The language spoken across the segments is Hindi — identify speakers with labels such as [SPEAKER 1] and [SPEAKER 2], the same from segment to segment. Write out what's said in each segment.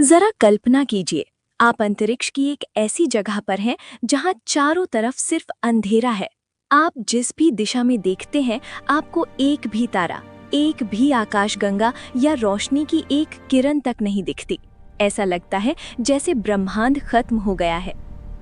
[SPEAKER 1] जरा कल्पना कीजिए, आप अंतरिक्ष की एक ऐसी जगह पर हैं जहां चारों तरफ सिर्फ अंधेरा है। आप जिस भी दिशा में देखते हैं, आपको एक भी तारा, एक भी आकाशगंगा या रोशनी की एक किरण तक नहीं दिखती। ऐसा लगता है जैसे ब्रह्मांड खत्म हो गया है।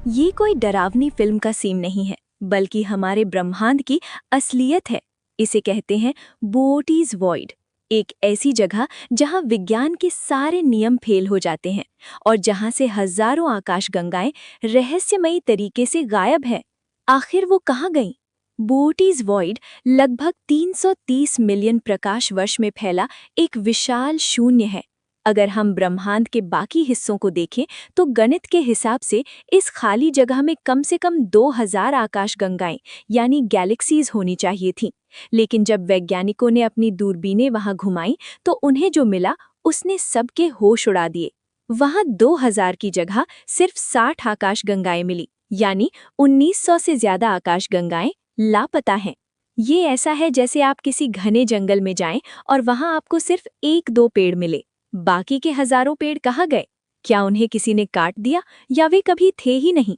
[SPEAKER 1] ये कोई डरावनी फिल्म का सीन नहीं है, बल्कि हमारे ब्रह्मांड की असलियत है। इसे कहते हैं बोअटीज वॉइड, एक ऐसी जगह जहां विज्ञान के सारे नियम फेल हो जाते हैं और जहां से हजारों आकाशगंगाएं रहस्यमयी तरीके से गायब हैं। आखिर वो कहाँ गईं? बोअटीज वॉइड लगभग 330 मिलियन प्रकाश वर्ष में फैला एक विशाल शून्य है। अगर हम ब्रह्मांड के बाकी हिस्सों को देखें तो गणित के हिसाब से इस खाली जगह में कम से कम 2000 आकाशगंगाएं यानी गैलेक्सीज होनी चाहिए थीं। लेकिन जब वैज्ञानिकों ने अपनी दूरबीनें वहां घुमाई तो उन्हें जो मिला उसने सबके होश उड़ा दिए। वहां 2000 की जगह सिर्फ 60 आकाशगंगाएं मिली, यानी 1900 से ज्यादा आकाशगंगाएं लापता हैं। ये ऐसा है जैसे आप किसी घने जंगल में जाएं और वहां आपको सिर्फ 1-2 पेड़ मिले। बाकी के हजारों पेड़ कहाँ गए? क्या उन्हें किसी ने काट दिया या वे कभी थे ही नहीं?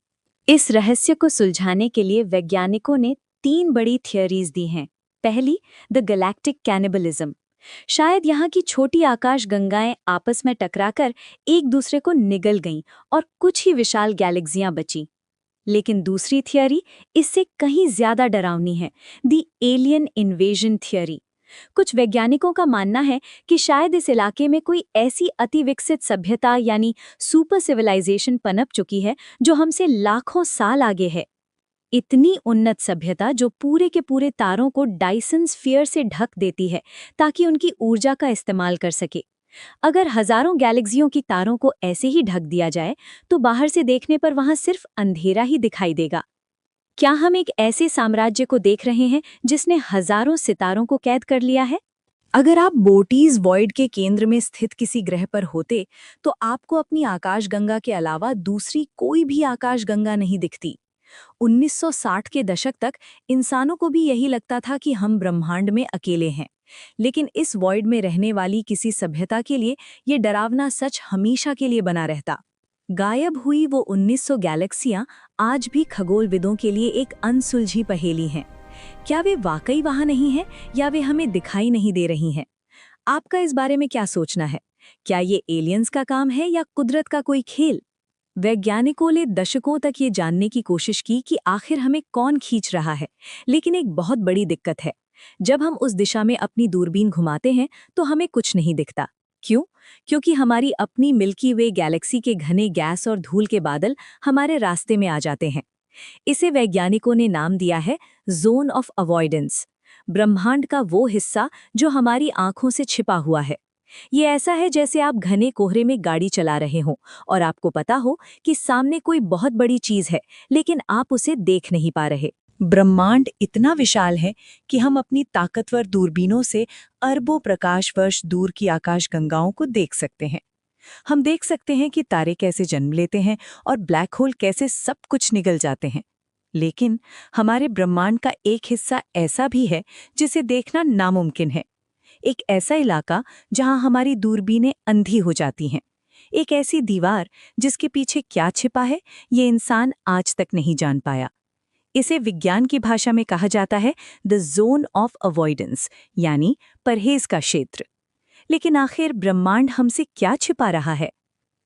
[SPEAKER 1] इस रहस्य को सुलझाने के लिए वैज्ञानिकों ने 3 बड़ी थियरीज दी हैं। पहली, द गैलेक्टिक कैनिबलिज्म। शायद यहाँ की छोटी आकाशगंगाएं आपस में टकराकर एक दूसरे को निगल गईं और कुछ ही विशाल गैलेक्सियां बची। लेकिन दूसरी थियरी इससे कहीं ज्यादा डरावनी है, द एलियन इन्वेजन थियरी। कुछ वैज्ञानिकों का मानना है कि शायद इस इलाके में कोई ऐसी अतिविकसित सभ्यता यानी सुपर सिविलाइजेशन पनप चुकी है जो हमसे लाखों साल आगे है। इतनी उन्नत सभ्यता जो पूरे के पूरे तारों को डायसन स्फीयर से ढक देती है ताकि उनकी ऊर्जा का इस्तेमाल कर सके। अगर हजारों गैलेक्सियों की तारों को ऐसे ही ढक दिया जाए तो बाहर से देखने पर वहां सिर्फ अंधेरा ही दिखाई देगा। क्या हम एक ऐसे साम्राज्य को देख रहे हैं जिसने हजारों सितारों को कैद कर लिया है? अगर आप बोअटीज वॉइड के केंद्र में स्थित किसी ग्रह पर होते तो आपको अपनी आकाशगंगा के अलावा दूसरी कोई भी आकाशगंगा नहीं दिखती। 1960 के दशक तक इंसानों को भी यही लगता था कि हम ब्रह्मांड में अकेले हैं। लेकिन इस वॉइड में रहने वाली किसी सभ्यता के लिए ये डरावना सच हमेशा के लिए बना रहता। गायब हुई वो 1900 गैलेक्सियां आज भी खगोलविदों के लिए एक अनसुलझी पहेली हैं। क्या वे वाकई वहां नहीं हैं या वे हमें दिखाई नहीं दे रही हैं? आपका इस बारे में क्या सोचना है? क्या ये एलियंस का काम है या कुदरत का कोई खेल? वैज्ञानिकों ने दशकों तक ये जानने की कोशिश की कि आखिर हमें कौन खींच रहा है, लेकिन एक बहुत बड़ी दिक्कत है। जब हम उस दिशा में अपनी दूरबीन घुमाते हैं तो हमें कुछ नहीं दिखता। क्यों? क्योंकि हमारी अपनी मिल्की वे गैलेक्सी के घने गैस और धूल के बादल हमारे रास्ते में आ जाते हैं। इसे वैज्ञानिकों ने नाम दिया है जोन ऑफ अवॉइडेंस, ब्रह्मांड का वो हिस्सा जो हमारी आंखों से छिपा हुआ है। ये ऐसा है जैसे आप घने कोहरे में गाड़ी चला रहे हों और आपको पता हो कि सामने कोई बहुत बड़ी चीज है, लेकिन आप उसे देख नहीं पा रहे। ब्रह्मांड इतना विशाल है कि हम अपनी ताकतवर दूरबीनों से अरबों प्रकाश वर्ष दूर की आकाशगंगाओं को देख सकते हैं। हम देख सकते हैं कि तारे कैसे जन्म लेते हैं और ब्लैक होल कैसे सब कुछ निगल जाते हैं। लेकिन हमारे ब्रह्मांड का एक हिस्सा ऐसा भी है जिसे देखना नामुमकिन है। एक ऐसा इलाका जहां हमारी दूरबीनें अंधी हो जाती हैं। एक ऐसी दीवार जिसके पीछे क्या छिपा है, ये इंसान आज तक नहीं जान पाया। इसे विज्ञान की भाषा में कहा जाता है द जोन ऑफ अवॉइडेंस, यानी परहेज का क्षेत्र। लेकिन आखिर ब्रह्मांड हमसे क्या छिपा रहा है?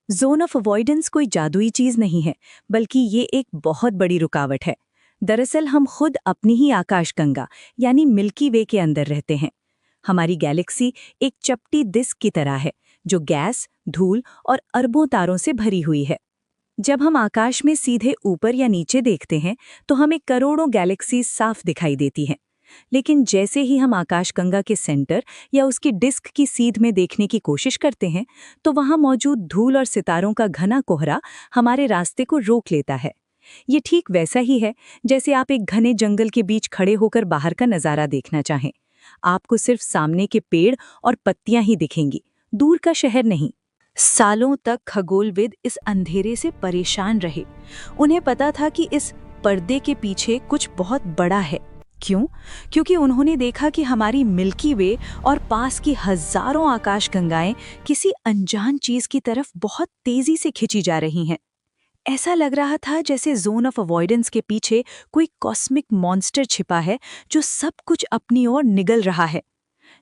[SPEAKER 1] जोन ऑफ अवॉइडेंस कोई जादुई चीज नहीं है, बल्कि ये एक बहुत बड़ी रुकावट है। दरअसल हम खुद अपनी ही आकाशगंगा यानी मिल्की वे के अंदर रहते हैं। हमारी गैलेक्सी एक चपटी डिस्क की तरह है जो गैस, धूल और अरबों तारों से भरी हुई है। जब हम आकाश में सीधे ऊपर या नीचे देखते हैं तो हमें करोड़ों गैलेक्सीज साफ दिखाई देती हैं। लेकिन जैसे ही हम आकाशगंगा के सेंटर या उसकी डिस्क की सीध में देखने की कोशिश करते हैं तो वहां मौजूद धूल और सितारों का घना कोहरा हमारे रास्ते को रोक लेता है। ये ठीक वैसा ही है जैसे आप एक घने जंगल के बीच खड़े होकर बाहर का नज़ारा देखना चाहें। आपको सिर्फ सामने के पेड़ और पत्तियां ही दिखेंगी, दूर का शहर नहीं। सालों तक खगोलविद इस अंधेरे से परेशान रहे। उन्हें पता था कि इस पर्दे के पीछे कुछ बहुत बड़ा है,
[SPEAKER 2] क्यों? क्योंकि उन्होंने देखा कि हमारी मिल्की वे और पास की हजारों आकाशगंगाएं किसी अनजान चीज की तरफ बहुत तेजी से खिंची जा रही हैं। ऐसा लग रहा था जैसे जोन ऑफ अवॉइडेंस के पीछे कोई कॉस्मिक मॉन्स्टर छिपा है जो सब कुछ अपनी ओर निगल रहा है।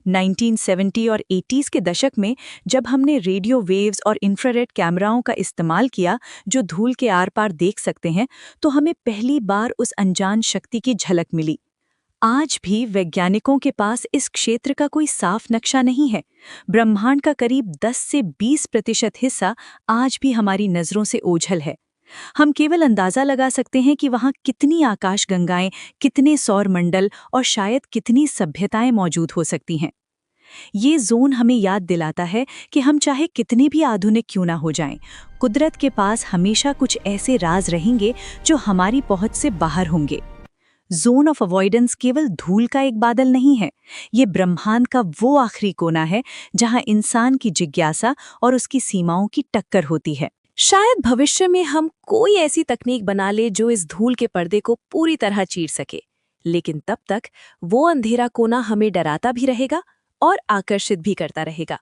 [SPEAKER 2] 1970 और 80s के दशक में जब हमने रेडियो वेव्स और इंफ्रारेड कैमराओं का इस्तेमाल किया जो धूल के आर पार देख सकते हैं, तो हमें पहली बार उस अनजान शक्ति की झलक मिली। आज भी वैज्ञानिकों के पास इस क्षेत्र का कोई साफ नक्शा नहीं है। ब्रह्मांड का करीब 10 से 20% हिस्सा आज भी हमारी नज़रों से ओझल है। हम केवल अंदाजा लगा सकते हैं कि वहाँ कितनी आकाशगंगाएं, कितने सौर मंडल और शायद कितनी सभ्यताएं मौजूद हो सकती हैं। ये जोन हमें याद दिलाता है कि हम चाहे कितने भी आधुनिक क्यों ना हो जाएं, कुदरत के पास हमेशा कुछ ऐसे राज रहेंगे जो हमारी पहुंच से बाहर होंगे। जोन ऑफ अवॉइडेंस केवल धूल का एक बादल नहीं है, ये ब्रह्मांड का वो आखिरी कोना है जहां इंसान की जिज्ञासा और उसकी सीमाओं की टक्कर होती है।
[SPEAKER 1] शायद भविष्य में हम कोई ऐसी तकनीक बना ले जो इस धूल के पर्दे को पूरी तरह चीर सके, लेकिन तब तक वो अंधेरा कोना हमें डराता भी रहेगा और आकर्षित भी करता रहेगा।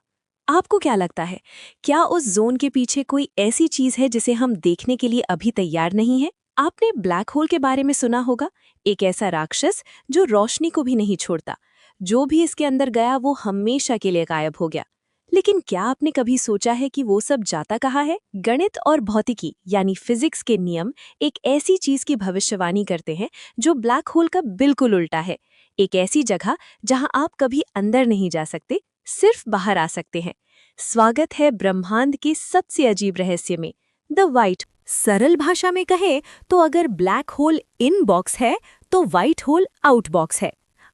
[SPEAKER 1] आपको क्या लगता है, क्या उस जोन के पीछे कोई ऐसी चीज है जिसे हम देखने के लिए अभी तैयार नहीं है? आपने ब्लैक होल के बारे में सुना होगा, एक ऐसा राक्षस जो रोशनी को भी नहीं छोड़ता। जो भी इसके अंदर गया वो हमेशा के लिए गायब हो गया। लेकिन क्या आपने कभी सोचा है कि वो सब जाता कहाँ है? गणित और भौतिकी यानी फिजिक्स के नियम एक ऐसी चीज की भविष्यवाणी करते हैं जो ब्लैक होल का बिल्कुल उल्टा है। एक ऐसी जगह जहां आप कभी अंदर नहीं जा सकते, सिर्फ बाहर आ सकते हैं। स्वागत है ब्रह्मांड के सबसे अजीब रहस्य में, द व्हाइट। सरल भाषा में कहे तो अगर ब्लैक होल इन बॉक्स है तो व्हाइट होल आउट बॉक्स है।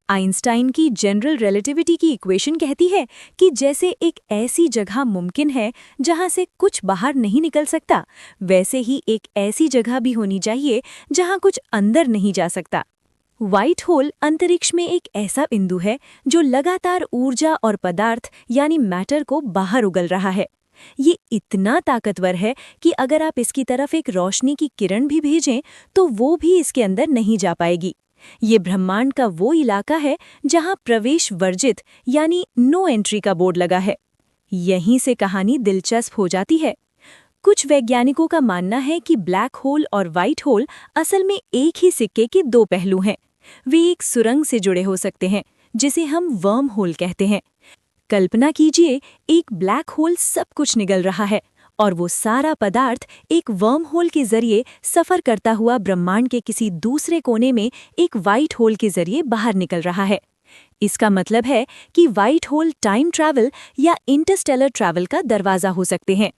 [SPEAKER 1] आइंस्टाइन की जनरल रिलेटिविटी की इक्वेशन कहती है कि जैसे एक ऐसी जगह मुमकिन है जहां से कुछ बाहर नहीं निकल सकता, वैसे ही एक ऐसी जगह भी होनी चाहिए जहां कुछ अंदर नहीं जा सकता। व्हाइट होल अंतरिक्ष में एक ऐसा बिंदु है जो लगातार ऊर्जा और पदार्थ यानी मैटर को बाहर उगल रहा है। ये इतना ताकतवर है कि अगर आप इसकी तरफ एक रोशनी की किरण भी भेजें तो वो भी इसके अंदर नहीं जा पाएगी। ये ब्रह्मांड का वो इलाका है जहां प्रवेश वर्जित यानी नो एंट्री का बोर्ड लगा है। यहीं से कहानी दिलचस्प हो जाती है। कुछ वैज्ञानिकों का मानना है कि ब्लैक होल और व्हाइट होल असल में एक ही सिक्के के दो पहलू हैं। वे एक सुरंग से जुड़े हो सकते हैं जिसे हम वर्म होल कहते हैं। कल्पना कीजिए, एक ब्लैक होल सब कुछ निगल रहा है और वो सारा पदार्थ एक वर्म होल के जरिए सफर करता हुआ ब्रह्मांड के किसी दूसरे कोने में एक व्हाइट होल के जरिए बाहर निकल रहा है। इसका मतलब है कि व्हाइट होल टाइम ट्रैवल या इंटरस्टेलर ट्रैवल का दरवाजा हो सकते हैं।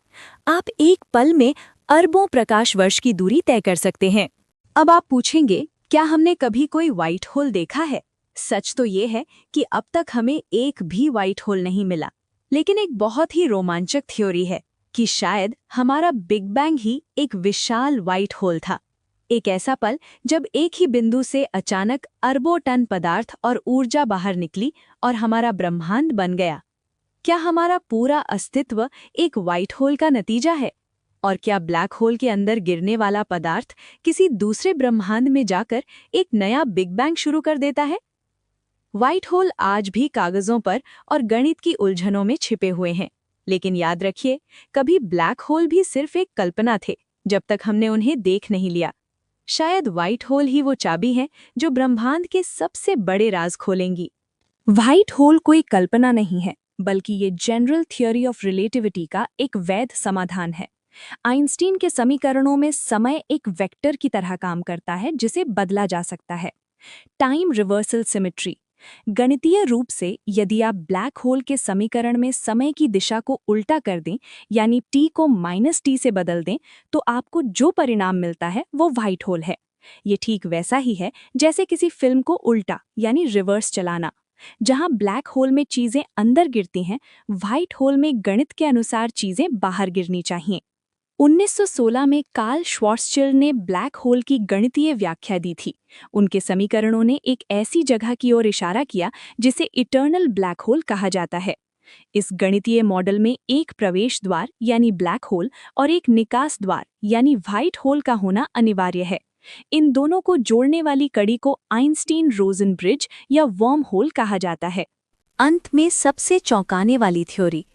[SPEAKER 1] आप एक पल में अरबों प्रकाश वर्ष की दूरी तय कर सकते हैं। अब आप पूछेंगे, क्या हमने कभी कोई व्हाइट होल देखा है? सच तो ये है कि अब तक हमें एक भी व्हाइट होल नहीं मिला, लेकिन एक बहुत ही रोमांचक थ्योरी है कि शायद हमारा बिग बैंग ही एक विशाल व्हाइट होल था। एक ऐसा पल जब एक ही बिंदु से अचानक अरबों टन पदार्थ और ऊर्जा बाहर निकली और हमारा ब्रह्मांड बन गया। क्या हमारा पूरा अस्तित्व एक व्हाइट होल का नतीजा है? और क्या ब्लैक होल के अंदर गिरने वाला पदार्थ किसी दूसरे ब्रह्मांड में जाकर एक नया बिग बैंग शुरू कर देता है? व्हाइट होल आज भी कागजों पर और गणित की उलझनों में छिपे हुए हैं, लेकिन याद रखिए, कभी ब्लैक होल भी सिर्फ एक कल्पना थे जब तक हमने उन्हें देख नहीं लिया। शायद व्हाइट होल ही वो चाबी है जो ब्रह्मांड के सबसे बड़े राज खोलेंगी। व्हाइट होल कोई कल्पना नहीं है, बल्कि ये जनरल थ्योरी ऑफ रिलेटिविटी का एक वैध समाधान है। आइंस्टीन के समीकरणों में समय एक वेक्टर की तरह काम करता है जिसे बदला जा सकता है। Time reversal symmetry. गणितीय रूप से यदि आप ब्लैक होल के समीकरण में समय की दिशा को उल्टा कर दें, यानी t को -t से बदल दें, तो आपको जो परिणाम मिलता है वो व्हाइट होल है। ये ठीक वैसा ही है जैसे किसी फिल्म को उल्टा यानी रिवर्स चलाना। जहां ब्लैक होल में चीजें अंदर गिरती हैं, व्हाइट होल में गणित के अनुसार चीजें बाहर गिरनी चाहिए। 1916 में कार्ल श्वार्ज़चिल्ड ने ब्लैक होल की गणितीय व्याख्या दी थी। उनके समीकरणों ने एक ऐसी जगह की ओर इशारा किया जिसे इटर्नल ब्लैक होल कहा जाता है। इस गणितीय मॉडल में एक प्रवेश द्वार यानी ब्लैक होल और एक निकास द्वार यानी व्हाइट होल का होना अनिवार्य है। इन दोनों को जोड़ने वाली कड़ी को आइंस्टीन रोजन ब्रिज या वर्म होल कहा जाता है। अंत में सबसे चौंकाने वाली थ्योरी।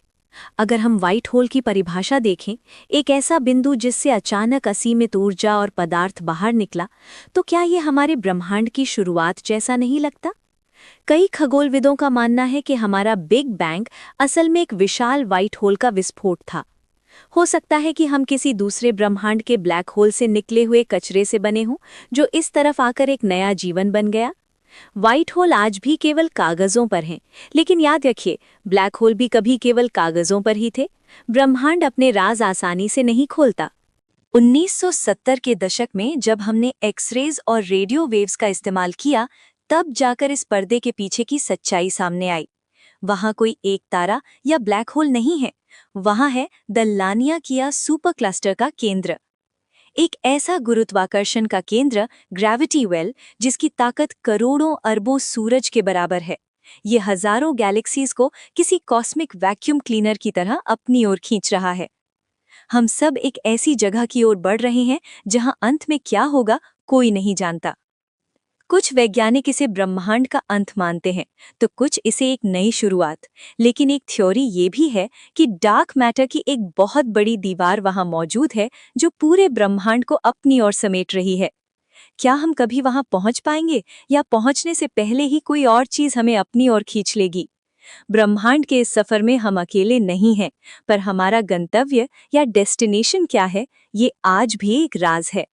[SPEAKER 1] अगर हम व्हाइट होल की परिभाषा देखें, एक ऐसा बिंदु जिससे अचानक असीमित ऊर्जा और पदार्थ बाहर निकला, तो क्या ये हमारे ब्रह्मांड की शुरुआत जैसा नहीं लगता? कई खगोलविदों का मानना है कि हमारा बिग बैंग असल में एक विशाल व्हाइट होल का विस्फोट था। हो सकता है कि हम किसी दूसरे ब्रह्मांड के ब्लैक होल से निकले हुए कचरे से बने हों, जो इस तरफ आकर एक नया जीवन बन गया। व्हाइट होल आज भी केवल कागजों पर हैं, लेकिन याद रखिए, ब्लैक होल भी कभी केवल कागजों पर ही थे। ब्रह्मांड अपने राज आसानी से नहीं खोलता। 1970 के दशक में जब हमने एक्सरेज और रेडियो वेव्स का इस्तेमाल किया, तब जाकर इस पर्दे के पीछे की सच्चाई सामने आई। वहां कोई एक तारा या ब्लैक होल नहीं है, वहां है द लानियाकिया सुपर क्लस्टर का केंद्र। एक ऐसा गुरुत्वाकर्षण का केंद्र, ग्रेविटी वेल, जिसकी ताकत करोड़ों अरबों सूरज के बराबर है। ये हजारों गैलेक्सीज को किसी कॉस्मिक वैक्यूम क्लीनर की तरह अपनी ओर खींच रहा है। हम सब एक ऐसी जगह की ओर बढ़ रहे हैं जहां अंत में क्या होगा कोई नहीं जानता। कुछ वैज्ञानिक इसे ब्रह्मांड का अंत मानते हैं, तो कुछ इसे एक नई शुरुआत। लेकिन एक थ्योरी ये भी है कि डार्क मैटर की एक बहुत बड़ी दीवार वहां मौजूद है, जो पूरे ब्रह्मांड को अपनी ओर समेट रही है। क्या हम कभी वहां पहुंच पाएंगे, या पहुंचने से पहले ही कोई और चीज हमें अपनी ओर खींच लेगी? ब्रह्मांड के इस सफर में हम अकेले नहीं हैं, पर हमारा गंतव्य या डेस्टिनेशन क्या है, ये आज भी एक राज है।